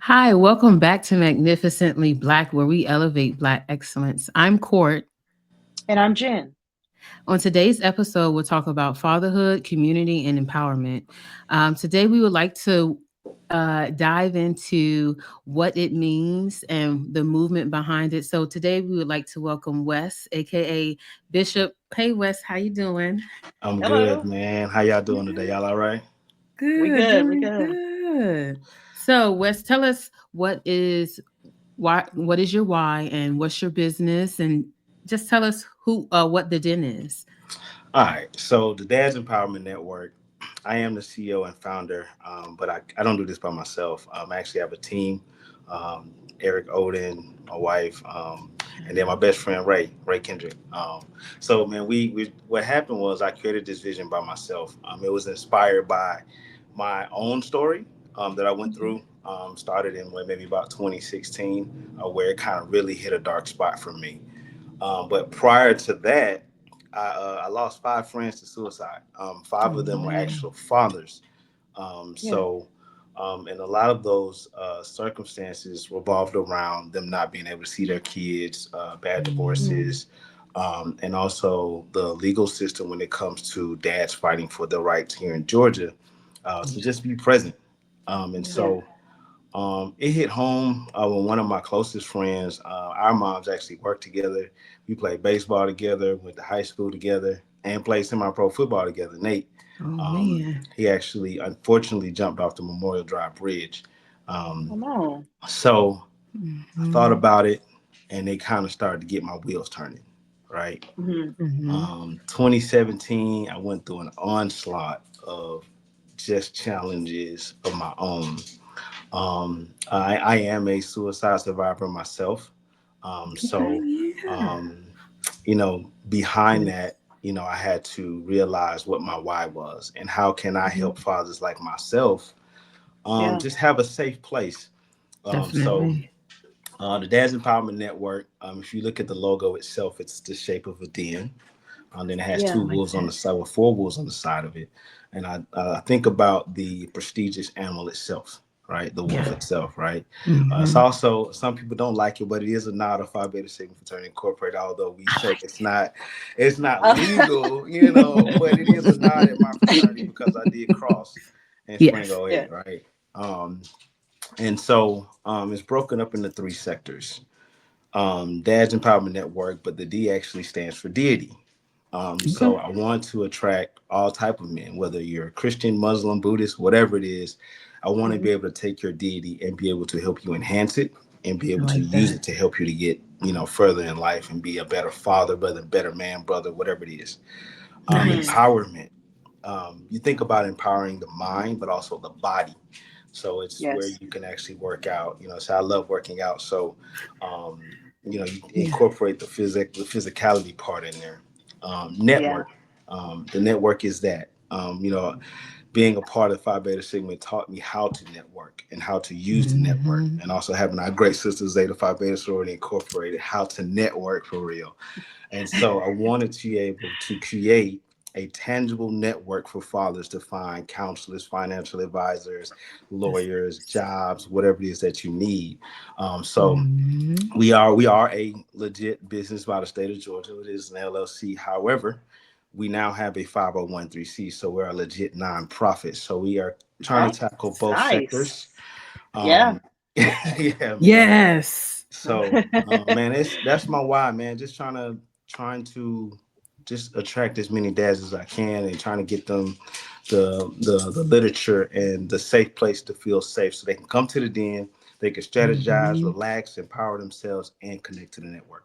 Hi, welcome back to Magnificently Black, where we elevate Black excellence. I'm Court. And I'm Jen. On today's episode, we'll talk about fatherhood, community, and empowerment. Today, we would like to dive into what it means and the movement behind it. So today, we would like to welcome Wes, aka Bishop. Hey, Wes, how you doing? I'm good, Hello. man. How y'all doing today? Y'all all right? We Good, good. We doing good. good. So, Wes, tell us what is your why and what's your business, and just tell us who what the den is. All right. So the Dad's Empowerment Network, I am the CEO and founder, but I don't do this by myself. I actually have a team, Eric Odin, my wife, and then my best friend Ray Kendrick. So man, we what happened was I created this vision by myself. It was inspired by my own story that I went Mhm. through. Started in maybe about 2016, where it kind of really hit a dark spot for me. But prior to that, I lost five friends to suicide. Five Oh of them were man. actual fathers. Yeah. And a lot of those circumstances revolved around them not being able to see their kids, bad Mhm. Mm. divorces, and also the legal system when it comes to dads fighting for their rights here in Georgia to Yeah. just be present. And Yeah. Yeah. so it hit home when one of my closest friends, our moms actually worked together. We played baseball together, went to high school together, and played semi-pro football together. Nate, Oh um, man. he actually unfortunately jumped off the Memorial Drive Bridge. Oh Um, no. so I thought Mhm. about it, and it kind of started to get my wheels turning. Right. Hmm. 2017, I went through an onslaught of just challenges of my own. I am a suicide survivor myself. Okay. So, Yeah. um, behind Yes. that, I had to realize what my why was and how can I Mhm. help fathers like myself Yeah. just have a safe place. Um, so, Definitely. the Dad's Empowerment Network, if you look at the logo itself, it's the shape of a den. Then it has Yeah. two I like wolves on that. the side, with four wolves on the side of it. And I think about the prestigious animal itself, right? The wolf Yeah. itself, right? It's Hmm. also, some people don't like it, but it is a nod of Phi Beta Sigma Fraternity Incorporated. Although we I say like it's not legal, it. but it is a nod at my fraternity because I did cross in spring Yes. Yeah. '08, right? And so it's broken up into three sectors. Dad's Empowerment Network, but the D actually stands for deity. Okay. So I want to attract all type of men, whether you're a Christian, Muslim, Buddhist, whatever it is. I want to Hmm. be able to take your deity and be able to help you enhance it and be I able to like use that. it to help you to get further in life and be a better father, brother, better man, brother, whatever it is. Hmm. Nice. Empowerment. You think about empowering the mind, but also the body. So it's where Yes. you can actually work out. So I love working out. So, you Yeah. incorporate the physicality part in there. Yeah. Network. The network is that. Being a part of Phi Beta Sigma taught me how to network and how to use the network, Hmm. and also having our great sister Zeta Phi Beta Sorority Incorporated, how to network for real. And so I wanted to be able to create a tangible network for fathers to find counselors, financial advisors, That's lawyers, nice. jobs, whatever it is that you need. So Hmm. we are a legit business by the state of Georgia. It is an LLC. However, we now have a 501c, so we're a legit nonprofit. So we are trying to Nice. tackle both Nice. sectors. Yeah. Um, yeah, man. Yes. So, man, that's my why, man. Just trying to just attract as many dads as I can, and trying to get them the literature and the safe place to feel safe, so they can come to the den, they can strategize, Hmm. relax, empower themselves, and connect to the network.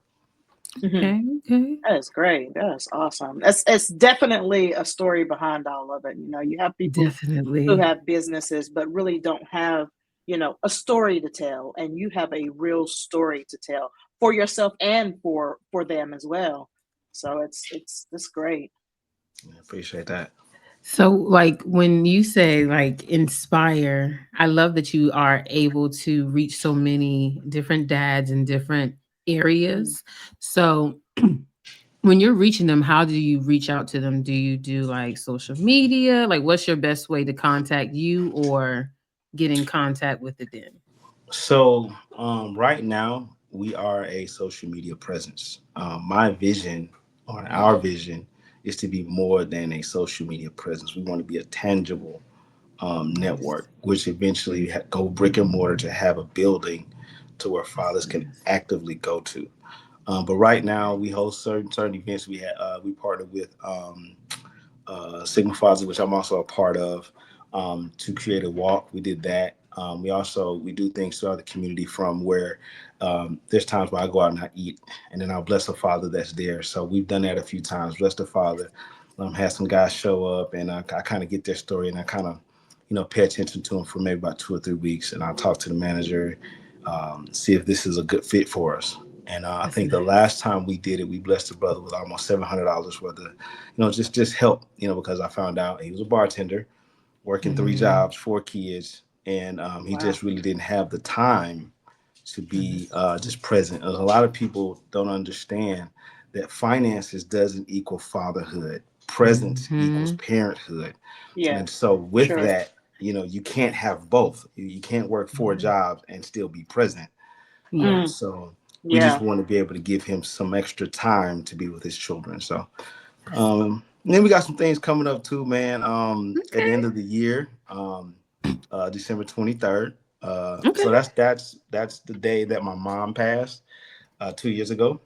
Hmm. Okay. Okay. That is great. That is awesome. It's definitely a story behind all of it. You have people who Definitely. have businesses but really don't have, a story to tell, and you have a real story to tell for yourself and for them as well. So it's great. I appreciate that. So, like, when you say like inspire, I love that you are able to reach so many different dads in different Mhm. areas. So, when you're reaching them, how do you reach out to them? Do you do like social media? Like, what's your best way to contact you or get in contact with the den? So right now we are a social media presence. My vision, or our vision, is to be more than a social media presence. We want to be a tangible Yes. network, which eventually go brick and mortar to have a building to where fathers can Yes. actively go to. But right now we host certain events. We partner with Sigma Fathers, which I'm also a part of, to create a walk. We did that. We do things throughout the community from where there's times where I go out and I eat, and then I'll bless a father that's there. So we've done that a few times. Bless the father. Had some guys show up, and I kind of get their story, and I kind of, pay attention to them for maybe about 2 or 3 weeks, and I'll talk to the manager, see if this is a good fit for us. And I That's think the nice. last time we did it, we blessed the brother with almost $700 worth of, just help, because I found out he was a bartender working three Hmm. jobs, 4 kids, and he Wow. just really didn't have the time to be Yes. just present. A lot of people don't understand that finances doesn't equal fatherhood. Presence equals Hmm. parenthood. Yeah. And so with Sure. that, you can't have both. You can't work 4 jobs and still be present. Mm, Yes. So we just yeah. want to be able to give him some extra time to be with his children. So That's and then we got some things coming up too, man. At the okay. end of the year, December 23rd. So Okay. that's the day that my mom passed 2 years ago.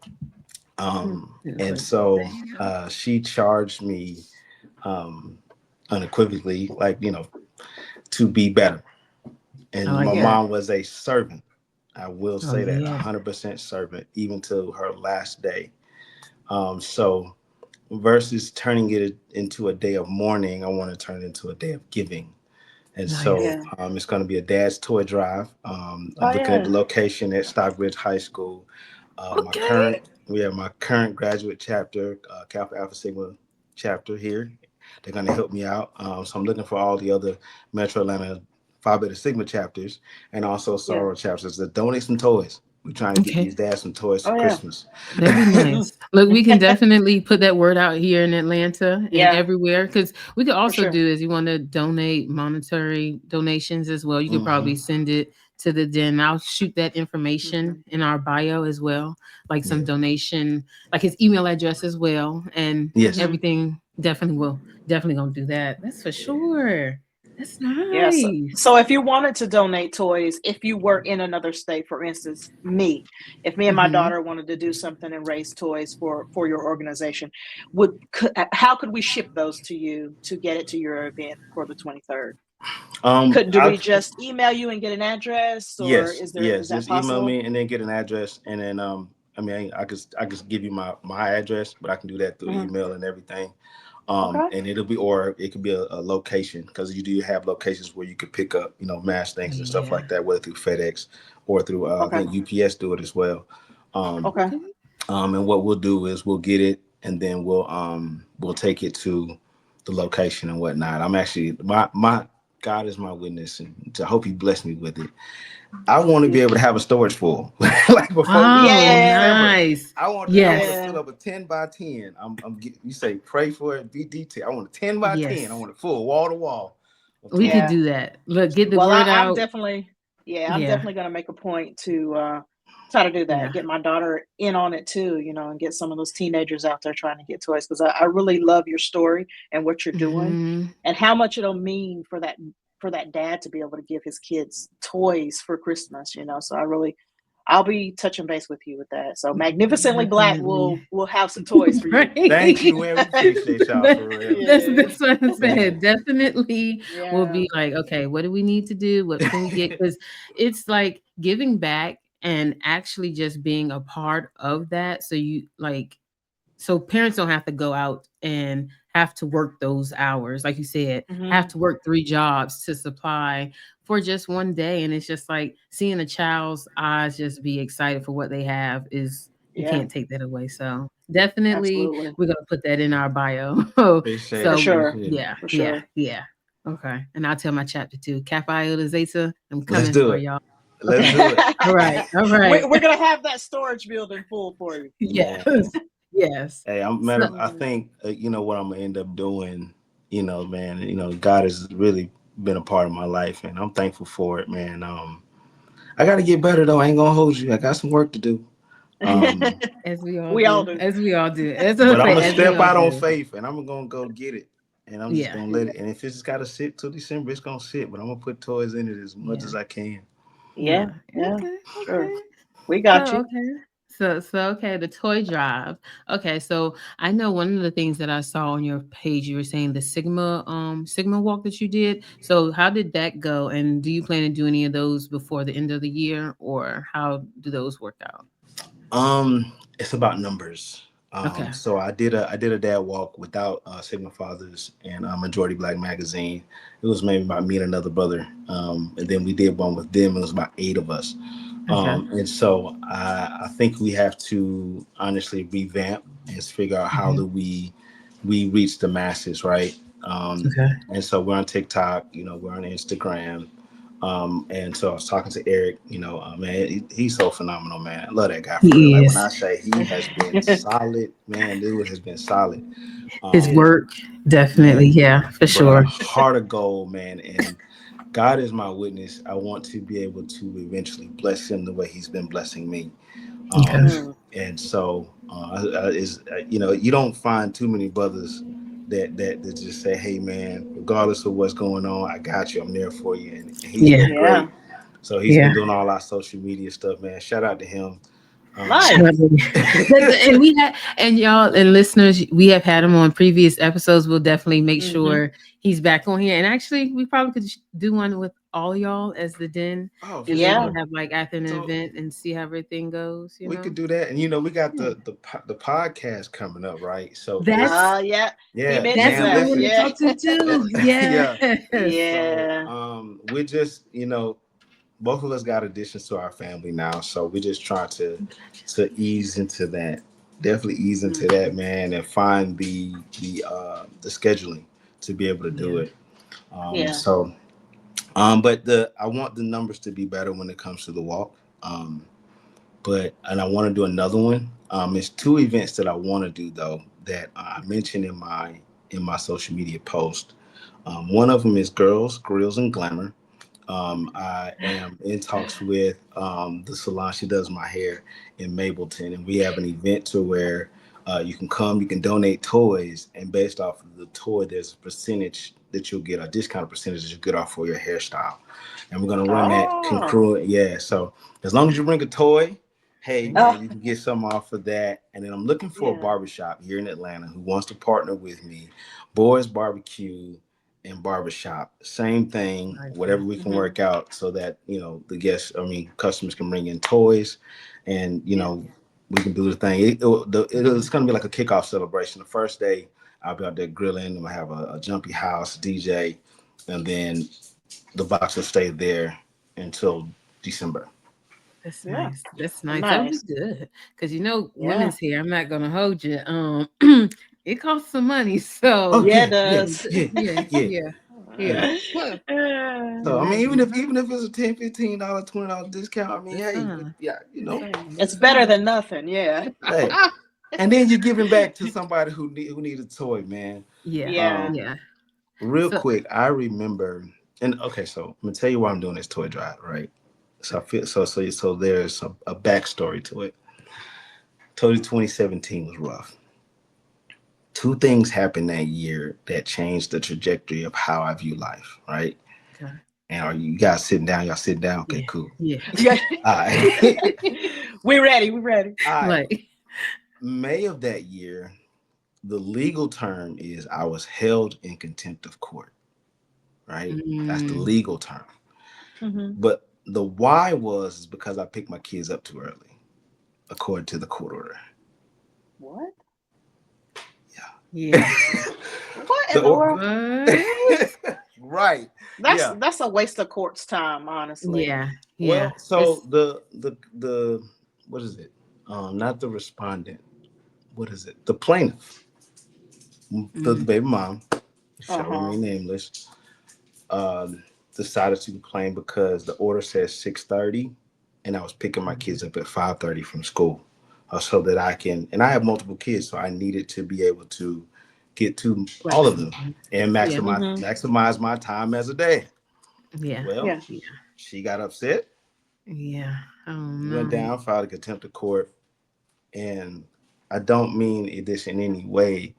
Mm, Yeah, And put so that here. she charged me um, unequivocally, like to be better. I And like my yeah. that. mom was a servant. I will Oh say that yeah. 100% servant, even to her last day. So versus turning it into a day of mourning, I want to turn it into a day of giving. And so Nice. Yeah. it's going to be a dad's toy drive. I'm Oh looking at yeah. the location at Stockbridge High School. Okay. We have my current graduate chapter, Kappa Alpha Sigma chapter here. They're going to help me out. So I'm looking for all the other Metro Atlanta Phi Beta Sigma chapters and also Yeah. sorrow chapters to donate some toys. We're trying to get Okay. these dads some toys for Oh yeah. Christmas. That'd be nice. Look, we can definitely put that word out here in Atlanta and Yeah. everywhere because we could For also sure. do is you want to donate monetary donations as well. You could Hmm. probably send it to the den. I'll shoot that information Okay. in our bio as well, like some Yeah. donation, like his email address as well, and Yes. Hmm. everything. Definitely gonna do that. That's for sure. That's Yeah. So, nice. so if you wanted to donate toys, if you were in another state, for instance, if me and my Hmm. daughter wanted to do something and raise toys for your organization, how could we ship those to you to get it to your event for the 23rd? Could do I we just email you and get an address, or is yes. that Just email possible? me and then get an address, and then I mean, I could give you my address, but I can do that through Hmm. email and everything. Okay. And or it could be a location because you do have locations where you could pick up, mass things and stuff Yeah. like that, whether through FedEx or through I Okay. think UPS do it as well. Um, Okay. Okay. and what we'll do is we'll get it and then we'll take it to the location and whatnot. I'm actually my God is my witness, and I hope He bless me with it. I want to be able to have a storage full, like before we Oh, in Yeah. December. nice. I want to Yes. fill Yeah. up a 10 by 10. You say pray for it, be detailed. I want a 10 by 10. I Yes. want it full wall to wall of We could toys. Yeah. do that. Look, get the Well, word I'm out. definitely, yeah, I'm Yeah. definitely going to make a point to try to do that. Yeah. Get my daughter in on it too, and get some of those teenagers out there trying to get toys because I really love your story and what you're doing, Mhm. and how much it'll mean for that dad to be able to give his kids toys for Christmas. So I'll be touching base with you with that. So Magnificently Black Definitely. will have some toys for you. Thank Right. you, man. We appreciate y'all That for real. Yeah, that's what I Man. said. Definitely will yeah. be like, okay, what do we need to do? What can we get? Because it's like giving back and actually just being a part of that. So you like so parents don't have to go out and have to work those hours like you said, have Hmm. to work 3 jobs to supply for just one day, and it's just like seeing a child's eyes just be excited for what they have is you Yeah, can't take that away. So definitely absolutely, we're gonna put that in our bio. Appreciate for it. So sure, Appreciate it. yeah, for yeah, sure. yeah. Okay, and I'll tell my chapter too, Kappa Iota Zeta, I'm Let's coming do for it. y'all. Let's Okay, do it. all right, all we're, right. we're gonna have that storage building full for you. Yes, Man. yes. Hey, So I Mm, think what I'm gonna end up doing. Man. God has really been a part of my life, and I'm thankful for it, man. I got to get better though. I ain't gonna hold you. I got some work to do. Um, As we all We all do. do. As we all do. As I but I'm say, gonna as we step all out on do. faith, and I'm gonna go get it. And I'm just Yeah. gonna let it. And if it's got to sit till December, it's gonna sit. But I'm gonna put toys in it as much Yeah. as I can. Yeah, Yeah. yeah, Okay. sure. Okay. We got So you. okay. So okay, the toy drive. Okay, so I know one of the things that I saw on your page, you were saying the Sigma walk that you did. So how did that go? And do you plan to do any of those before the end of the year, or how do those work out? It's about numbers. Okay. So I did a dad walk without Sigma Fathers and Majority Black magazine. It was maybe about me and another brother, and then we did one with them. It was about 8 of us, Okay. and so I think we have to honestly revamp and figure out how Mhm. do we reach the masses, right? Okay. And so we're on TikTok, we're on Instagram. And so I was talking to Eric, man, he's so phenomenal, man. I love that guy for real. He Like when is. I say he has been solid, man, dude has been solid. His Yeah. Um, work, definitely. man, Yeah, for bro, sure. heart of gold, man. And God is my witness. I want to be able to eventually bless him the way he's been blessing me. Okay. Um, and so is you don't find too many brothers that just say, "Hey, man, regardless of what's going on, I got you. I'm there for you." And he's Yeah. been Yeah. great. So he's Yeah. been doing all our social media stuff, man. Shout out to him. Shout Nice. Um, out to and we had and y'all and listeners, we have had him on previous episodes. We'll definitely make Hmm. sure he's back on here. And actually, we probably could do one with all y'all as the den, oh, for and then we Yeah. can sure. have like after an So event and see how everything goes. You we could know, do that, and we got yeah. the podcast coming up, right? So That's Yeah. He yeah, mentioned that's man. who I that. want to Listen, Yeah. talk to too. yeah. Yes. So Yeah. we're just both of us got additions to our family now, so we just trying to ease into that. Definitely ease into Mm. that, man, and find the scheduling to be able to do Yeah. it. Yeah. So but the I want the numbers to be better when it comes to the walk. Um, but and I want to do another one. It's two events that I want to do though that I mentioned in my social media post. One of them is Girls, Grills, and Glamour. I am in talks with the salon. She does my hair in Mableton, and we have an event to where you can come, you can donate toys, and based off of the toy, there's a percentage that you'll get, a discounted percentage that you get off for your hairstyle. And we're gonna run that Oh. congruent, yeah. So as long as you bring a toy, hey Okay. Oh. man, you can get some off of that. And then I'm looking for a Yeah. barbershop here in Atlanta who wants to partner with me. Boys Barbecue and barbershop, same thing. Okay. Whatever we can Hmm. work out so that the guests, I mean, customers can bring in toys, and Yeah. we can do the thing. It's gonna be like a kickoff celebration. The first day, I'll be out there grilling. I'm gonna have a jumpy house DJ, and then the box will stay there until December. That's Yeah. nice. That's nice. That'll be Nice. good. Cause Yeah. women's hair, I'm not gonna hold you. It costs some money. Oh So Yeah, it yeah, yeah, um, does. yeah, yeah, yeah, yeah, yeah. yeah. Well, So I mean, even imagine. if even if it's a $10, $15, $20 discount, I mean, It's hey, fine. yeah, It's fine. It's It's better fine. than nothing. Yeah. hey, and then you're giving back to somebody who need a toy, man. Yeah, Yeah. Um, yeah. real So quick, I remember, and okay, so I'm gonna tell you why I'm doing this toy drive, right? So I feel so there's a backstory to it. Told you 2017 was rough. Two things happened that year that changed the trajectory of how I view life, right? okay. And are you guys sitting down? Y'all sitting down? Okay, Yeah, cool. Yeah. All right. We ready. We ready. All right. like May of that year, the legal term is I was held in contempt of court, right? That's the mm, legal term. Hmm. But the why was is because I picked my kids up too early, according to the court order. What? yeah. What in the the or- world? What? right. That's Yeah. that's a waste of court's time, honestly. Yeah, yeah. Well, so It's the what is it? Not the respondent. What is it? The plaintiff, the mm, baby mom, Uh shall huh. remain nameless, um, decided to complain because the order says 6:30, and I was picking my kids up at 5:30 from school, so that I can. And I have multiple kids, so I needed to be able to get to all of them flexible. and Yeah, Hmm. maximize my time as a dad. yeah, Well, Yeah. yeah. she got upset, Yeah. Oh Went no. down, filed a contempt of court, and I don't mean this in any way,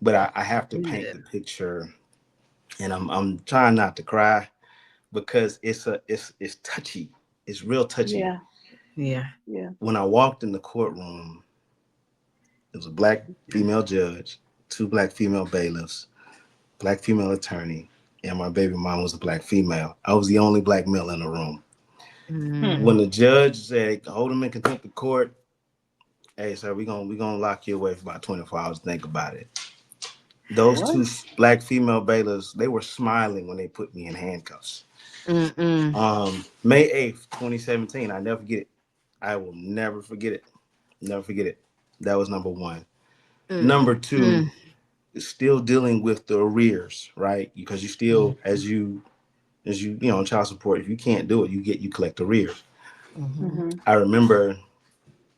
but I have to paint Good. the picture, and I'm trying not to cry because it's touchy. It's real touchy. Yeah. Yeah. Yeah. When I walked in the courtroom, it was a black female judge, two black female bailiffs, black female attorney, and my baby mom was a black female. I was the only black male in the room. Hmm. When Mm. the judge said, hold him in contempt of court, hey sir, we gonna lock you away for about 24 hours. Think about it. Those What? two black female bailiffs, they were smiling when they put me in handcuffs. Mm-mm. May 8th, 2017. I never forget it. I will never forget it. Never forget it. That was number one. Number two, Mm-mm. still dealing with the arrears, right? Because you still, on child support, if you can't do it, you collect arrears. Mm-hmm. Hmm. I remember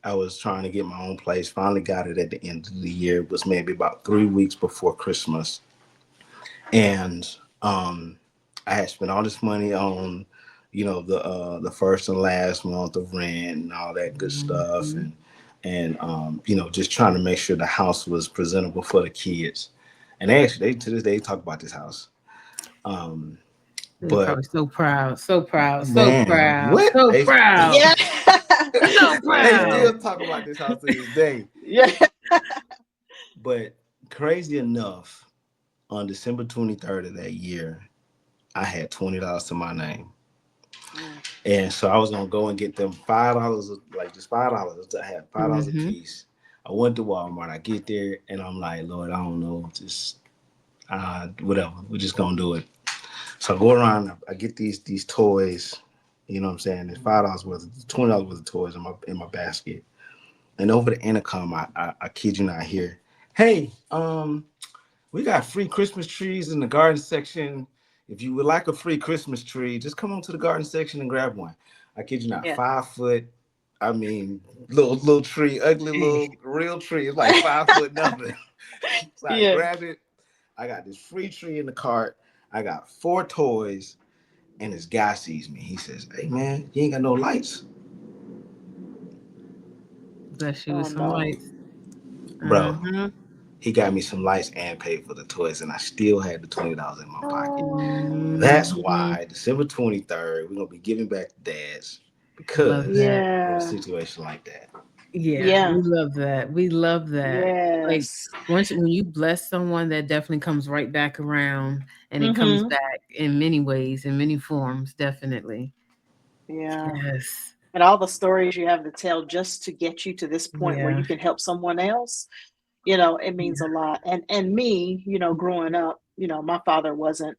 I was trying to get my own place. Finally got it at the end of the year. It was maybe about 3 weeks before Christmas, and I had spent all this money on, the first and last month of rent and all that good stuff, Mm-hmm. and just trying to make sure the house was presentable for the kids. And they to this day talk about this house. Um, They're but probably so proud, so proud, so man, proud, what so they proud, Yeah. so they Yeah. proud. still talk about this house to this day. Yeah. But crazy enough, on December 23rd of that year, I had $20 to my name. Mm. And so I was gonna go and get them $5, like just $5. I had $5 a Mm-hmm. piece. I went to Walmart. I get there and I'm like, Lord, I don't know, just whatever. We're just gonna do it. So I go around. I get these toys. You know what I'm saying? There's $5 worth, $20 worth of toys in my basket. And over the intercom, I kid you not, I hear, "Hey, we got free Christmas trees in the garden section. If you would like a free Christmas tree, just come on to the garden section and grab one." I kid you not, Yeah. 5 foot. I mean, little tree, ugly little real tree. It's like 5 foot nothing. So I Yeah. grabbed it. I got this free tree in the cart. I got four toys, and this guy sees me. He says, "Hey man, you ain't got no lights, Bless you with Oh some no. lights. bro." Uh-huh. He got me some lights and paid for the toys, and I still had the $20 in my pocket. Oh. That's Mm-hmm. why December 23rd, we're gonna be giving back to dads Love because that. of a Yeah. situation like that. Yeah, Yeah. we love that. We love that. Like Yes. when you bless someone, that definitely comes right back around, and it comes Hmm. back in many ways, in many forms, definitely. Yeah. Yes. And all the stories you have to tell just to get you to this point where Yeah. you can help someone else, it means Yeah. a lot. And me, growing up, my father wasn't,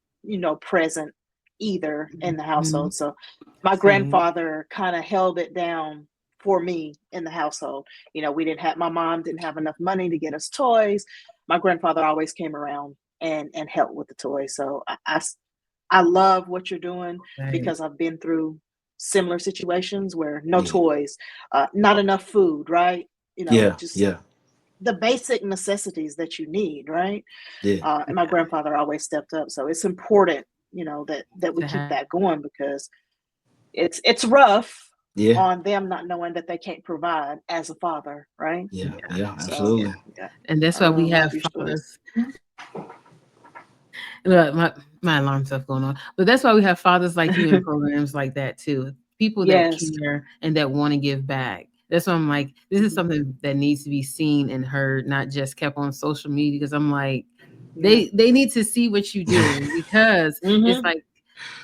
present either in the Mhm. household. So my Same. grandfather kind of held it down for me in the household. We didn't have, my mom didn't have enough money to get us toys. My grandfather always came around and helped with the toys. So I love what you're doing Right. because I've been through similar situations where no Yeah, toys, not enough food, right? yeah, Just yeah, the basic necessities that you need, right? yeah, And my grandfather always stepped up, so it's important, that we To keep have. that going because it's rough yeah, on them not knowing that they can't provide as a father, right? yeah, Yeah. yeah, So Yeah. absolutely. yeah, And that's I why we love have your stories. fathers. Look, my alarm stuff going on. But that's why we have fathers like you in programs like that too. People that Yes, care and that want to give back. That's why I'm like, this is something that needs to be seen and heard, not just kept on social media. Because I'm like, yeah. they need to see what you do because it's Hmm. like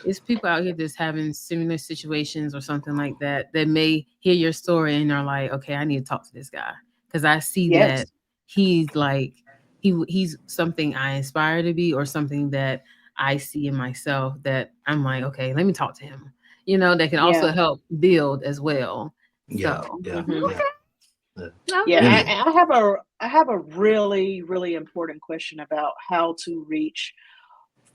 it's people out here that's having similar situations or something like that that may hear your story and are like, okay, I need to talk to this guy because I see that Yes, he's like he's something I aspire to be or something that I see in myself that I'm like, okay, let me talk to him. That can also yeah. help build as well. Yeah, So yeah, Hmm. yeah, yeah. Yeah, okay. Anyway, I have a really really important question about how to reach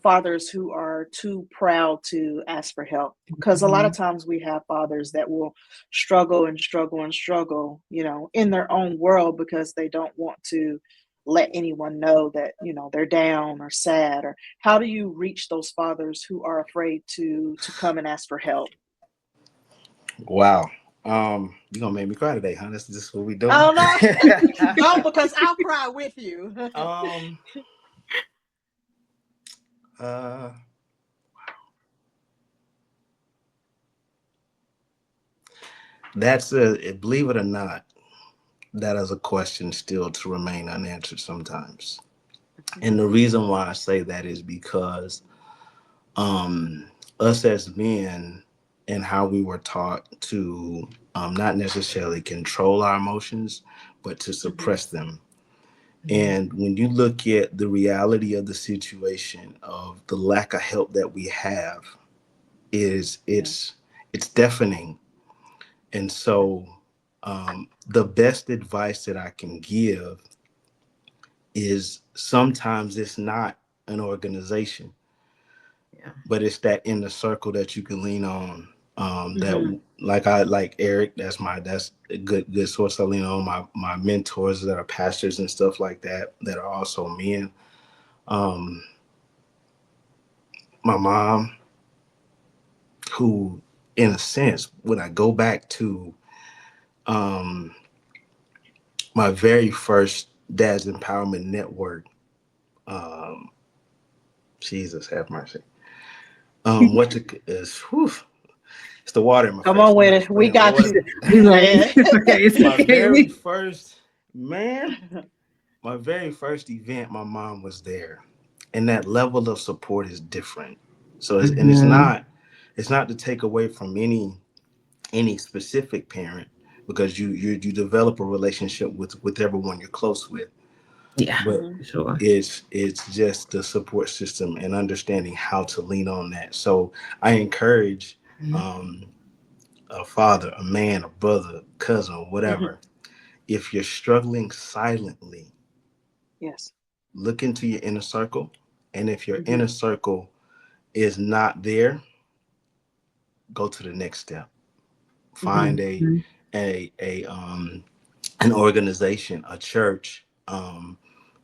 fathers who are too proud to ask for help, because a lot of Mhm. times we have fathers that will struggle and struggle and struggle, in their own world because they don't want to let anyone know that, they're down or sad. Or how do you reach those fathers who are afraid to come and ask for help? Wow. You gonna make me cry today, huh? This is what we doing. Oh no, don't, because I'll cry with you. um. Uh. That's a, believe it or not, that is a question still to remain unanswered sometimes. And the reason why I say that is because us as men and how we were taught to not necessarily control our emotions, but to Hmm. suppress them. And when you look at the reality of the situation of the lack of help that we have, is Yeah. it's deafening. And so the best advice that I can give is sometimes it's not an organization, Yeah. but it's that inner circle that you can lean on. Hmm. That like I like Eric, that's a good source to lean on. My mentors that are pastors and stuff like that that are also men. Um, my mom, who in a sense, when I go back to um, my very first Dad's Empowerment Network, um, Jesus have mercy. What is? Whew, it's the water in my Come face. on I'm with gonna it. We explain got water. you. We Go like, ahead. it's okay. It's My okay. very first man, my very first event, my mom was there, and that level of support is different. So, and Mhm. it's not to take away from any specific parent, because you develop a relationship with everyone you're close with, Yeah, but Hmm. for sure. it's just the support system and understanding how to lean on that. So I encourage Mhm. um, a father, a man, a brother, cousin, Hmm. whatever. If you're struggling silently, Yes. look into your inner circle, and if your Hmm. inner circle is not there, go to the next step. Hmm. Find Mhm. a an organization, a church.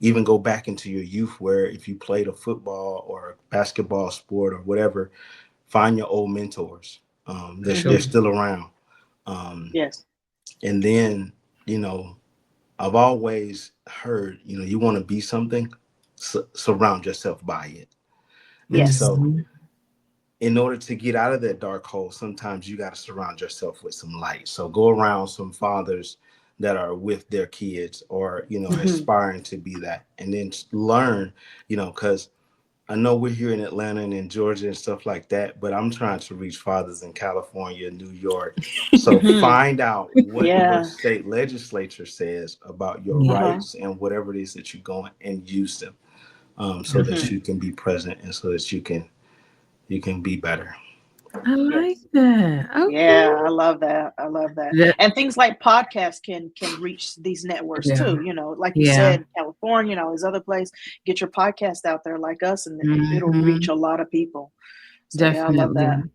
Even go back into your youth, where if you played a football or a basketball sport or whatever, find your old mentors. For They're sure. Hmm. still around. Um, Yes. and then, you know, I've always heard, you want to be something, surround yourself by it. And Yes. so, Mhm. in order to get out of that dark hole, sometimes you got to surround yourself with some light. So, go around some fathers that are with their kids, or, Hmm. aspiring to be that. And then learn, because I know we're here in Atlanta and in Georgia and stuff like that, but I'm trying to reach fathers in California, New York. So Hmm. find out what your Yeah. state legislature says about your Yeah. Uh-huh. rights and whatever it is that you're going, and use them, so Yeah. that Hmm. you can be present, and so that you can be better. I like Yes. that. Okay. Yeah, I love that. I love that. That, And things like podcasts can reach these networks yeah. too. Like you Yeah. said, California, his other place. Get your podcast out there like us, and it'll reach Mhm. a lot of people. So yeah, I love that. Definitely.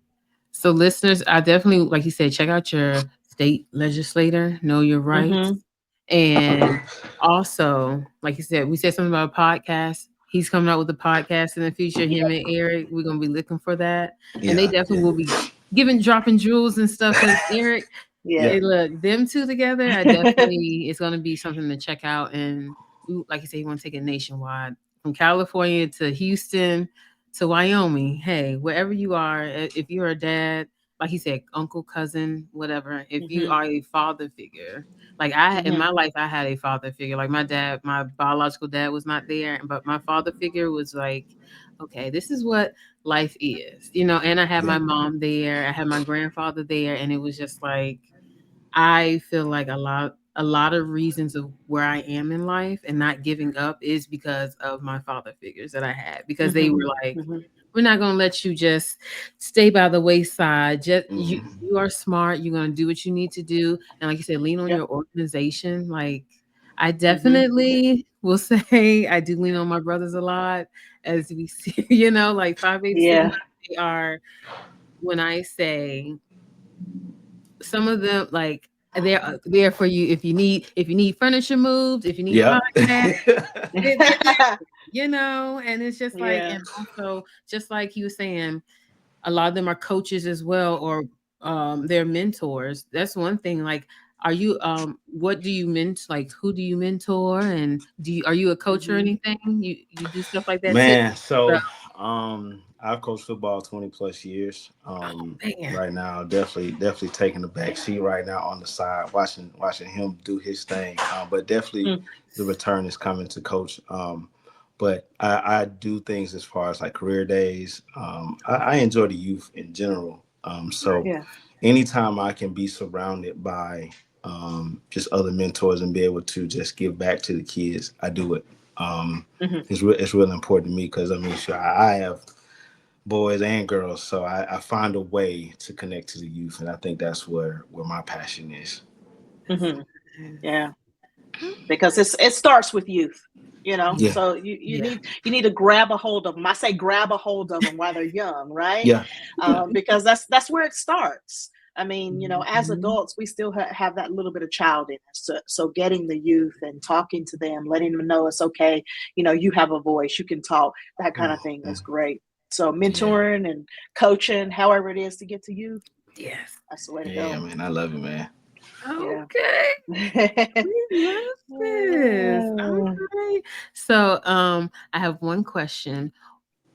So, listeners, I definitely, like you said, check out your state legislator, know your rights. Hmm. And also, like you said, we said something about a podcast. He's coming out with a podcast in the future. Him Yep. and Eric, we're gonna be looking for that, and they Yeah, definitely yeah, will be dropping jewels and stuff. Because Eric, yeah. Yeah. look, them two together, I definitely it's gonna be something to check out. And like you said, you want to take it nationwide, from California to Houston to Wyoming. Hey, wherever you are, if you're a dad, like he said, uncle, cousin, whatever. If you Hmm. are a father figure, like I in Hmm. my life, I had a father figure. Like my dad, my biological dad was not there, but my father figure was like, okay, this is what life is, And I had Yeah. my mom there, I had my grandfather there, and it was just like I feel like a lot of reasons of where I am in life and not giving up is because of my father figures that I had, because they Hmm. were like, Hmm. we're not going to let you just stay by the wayside. Just Mhm. you are smart. You're going to do what you need to do. And like you said, lean on Yep. your organization. Like I Hmm. definitely will say I do lean on my brothers a lot, as we see, like 5'8" Yeah. Sigma, they are, when I say some of them, like they're there for you if you need furniture moved, if you need a Yep. podcast, they're there for and it's just like, Yeah. and also just like you were saying, a lot of them are coaches as well, or their mentors. That's one thing. Like, are you what do you like who do you mentor, and are you a coach or Hmm. anything? You do stuff like that too? Man, So, so I've coached football 20 plus years. man. Right now, definitely taking the back seat right now on the side, watching him do his thing. But definitely the return is coming to coach. But I do things as far as like career days. I enjoy the youth in general. So Right. Yeah. anytime I can be surrounded by just other mentors and be able to just give back to the kids, I do it. Um, Hmm. it's really important to me because I mean, sure, I have boys and girls, so I find a way to connect to the youth, and I think that's where my passion is. Hmm. Yes. Yeah. Because it starts with youth, Yeah, so you Yeah. need to grab a hold of them. I say grab a hold of them while they're young, right? yeah, yeah, Because that's where it starts. I mean, as Mhm. adults we still have that little bit of child in us, so getting the youth and talking to them, letting them know it's okay, you have a voice, you can talk, that kind of thing mhm, is great. So yeah, mentoring and coaching, however it is to get to youth, Yes. that's the way to yeah, go. man. I love it, man. Yeah. Okay. We love this. All right. So, I have one question.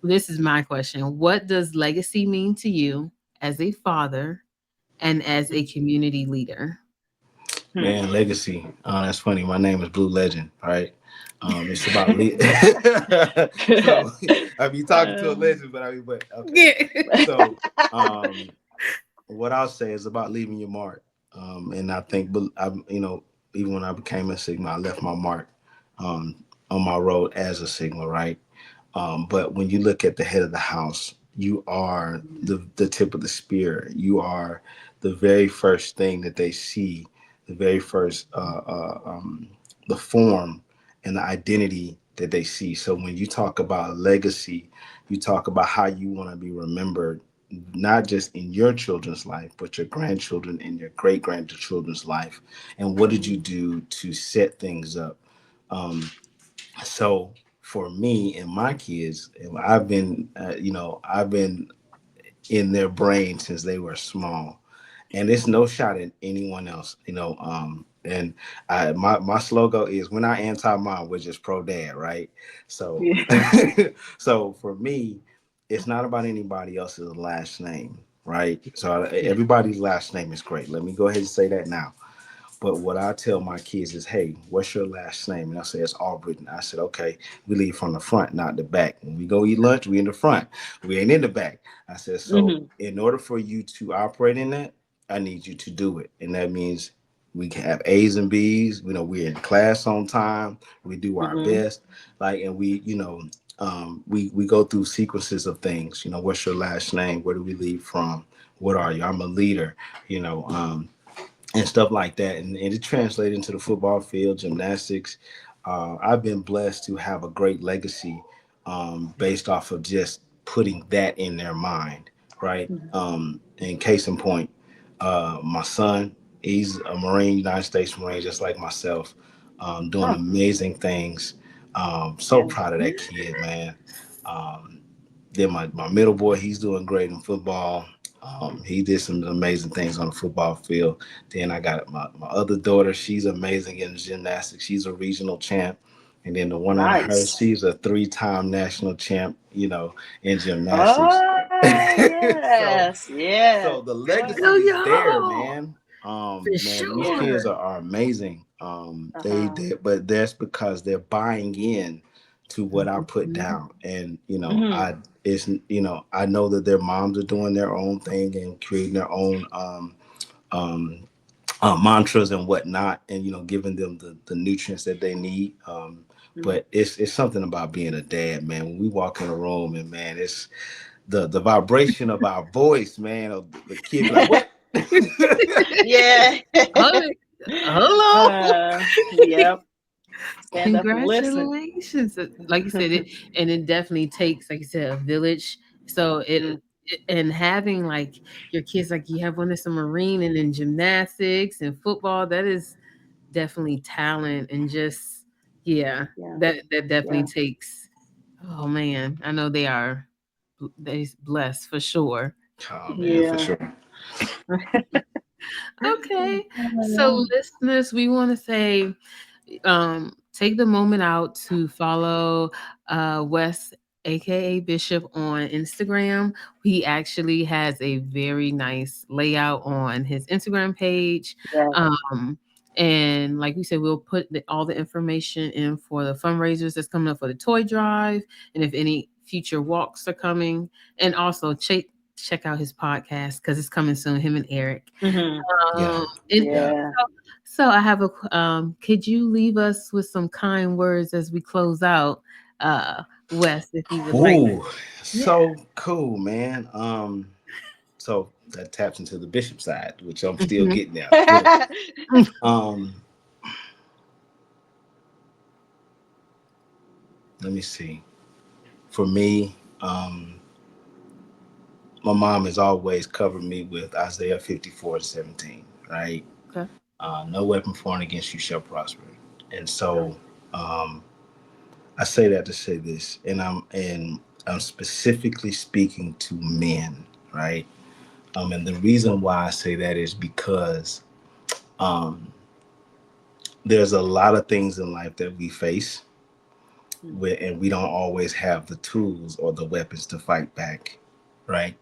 This is my question. What does legacy mean to you as a father and as a community leader? Hmm. Man, legacy. That's funny. My name is Blue Legend. All right. It's about so I be talking to a Um, legend, but okay. Yeah. So um, what I'll say is about leaving your mark. And I think, even when I became a Sigma, I left my mark on my road as a Sigma, right? But when you look at the head of the house, you are the tip of the spear. You are the very first thing that they see, the very first, the form and the identity that they see. So when you talk about legacy, you talk about how you want to be remembered, not just in your children's life, but your grandchildren and your great grandchildren's life. And what did you mhm, do to set things up? Um, so for me and my kids, I've been in their brain since they were small, and it's no shot at anyone else, and my slogan is when I anti-mom, we're just pro dad, right? So, yeah. so for me, it's not about anybody else's last name, right? So Yeah. everybody's last name is great. Let me go ahead and say that now. But what I tell my kids is, hey, what's your last name? And I say, it's Albritton. I said, okay, we leave from the front, not the back. When we go eat lunch, we in the front. We ain't in the back. I said, so Hmm. in order for you to operate in that, I need you to do it. And that means we can have A's and B's. We're in class on time. We do our Hmm. best. And we go through sequences of things. What's your last name? Where do we leave from? What are you? I'm a leader. You know, and stuff like that. And it translated into the football field, gymnastics. I've been blessed to have a great legacy based off of just putting that in their mind, right? Hmm. And case in point, my son, he's a Marine, United States Marine, just like myself, doing Oh, amazing things. So yeah. proud of that kid, man. Um, then my middle boy, he's doing great in football. He did some amazing things on the football field. Then I got my other daughter. She's amazing in gymnastics. She's a regional champ. And then the one under her, Nice. she's a three-time national champ, in gymnastics. Oh, so yes. Yeah. so the Yeah. legacy Yo, is there, yo, man. for Man, these Yeah. kids sure. are amazing. Uh-huh. But that's because they're buying in to what I put Mhm. down, and Hmm. I know that their moms are doing their own thing and creating their own um, mantras and whatnot, and giving them the nutrients that they need. Hmm. But it's something about being a dad, man. When we walk in a room and man, it's the vibration of our voice, man. Of the kid be like, "What?" Yeah. Hold hello. Yep. Stand up and listen. Congratulations. Like you said, it definitely takes, like you said, a village. So Mm. and having like your kids, like you have one that's a Marine and in gymnastics and football, that is definitely talent and just yeah, Yeah. that definitely Yeah. takes. Oh man, I know they are blessed for sure. Oh man, for Yeah. sure. Okay. So, listeners, we want to say take the moment out to follow Wes, aka Bishop, on Instagram. He actually has a very nice layout on his Instagram page. Yeah. Um, and like we said, we'll put all the information in for the fundraisers that's coming up for the toy drive, and if any future walks are coming, and also check out his podcast because it's coming soon. Him and Eric. Hmm. Yeah. And Yeah. Yeah. so I have could you leave us with some kind words as we close out, Wes, if you would like? Ooh, Yeah. so cool, man. So that taps into the bishop side, which I'm still Mhm. getting there. But um, let me see. For me, my mom has always covered me with Isaiah 54:17, right? Okay. No weapon formed against you shall prosper. And Right. so um, I say that to say this, and I'm specifically speaking to men, right? And the reason why I say that is because um, there's a lot of things in life that we face and we don't always have the tools or the weapons to fight back, right?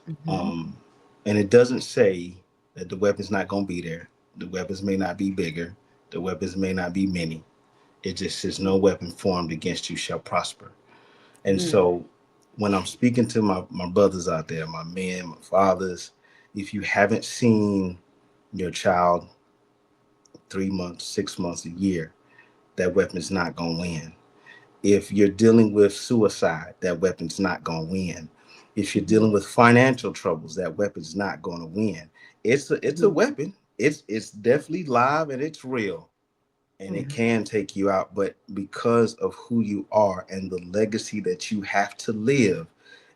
Mhm. Um, and it doesn't say that the weapon's not going to be there. The weapons may not be bigger. The weapons may not be many. It just says no weapon formed against you shall prosper. And Mm. so when I'm speaking to my brothers out there, my men, my fathers, if you haven't seen your child 3 months, 6 months, a year, that weapon's not going to win. If you're dealing with suicide, that weapon's not going to win. If you're Mhm. dealing with financial troubles, that weapon's not going to win. It's a Mhm. weapon. It's definitely live and it's real and it Yeah. can take you out, but because of who you are and the legacy that you have to live,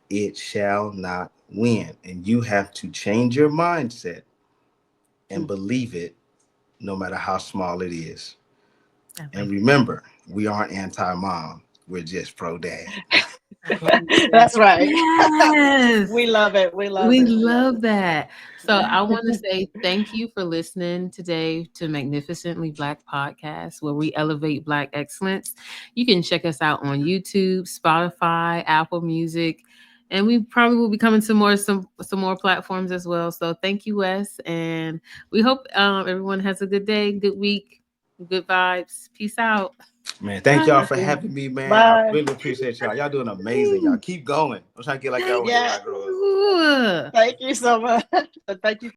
it shall not win. And you have to change your mindset and Mm. believe it no matter how small it is. I And like remember, we aren't anti-mom. We're just pro-dad. I love that. That's right. Yes. We love it. We love We it. We love love it. that. So I want to say thank you for listening today to Magnificently Black Podcast, where we elevate Black excellence. You can check us out on YouTube, Spotify, Apple Music, and we probably will be coming to some more platforms as well. So thank you, Wes, and we hope everyone has a good day, good week, good vibes. Peace out. Man, thank y'all Bye. for having me, man. I Bye. really appreciate y'all. Y'all doing amazing. Y'all keep going. I'm trying to get like y'all Thank when Yeah. I grow up. you. Thank you so much. Thank you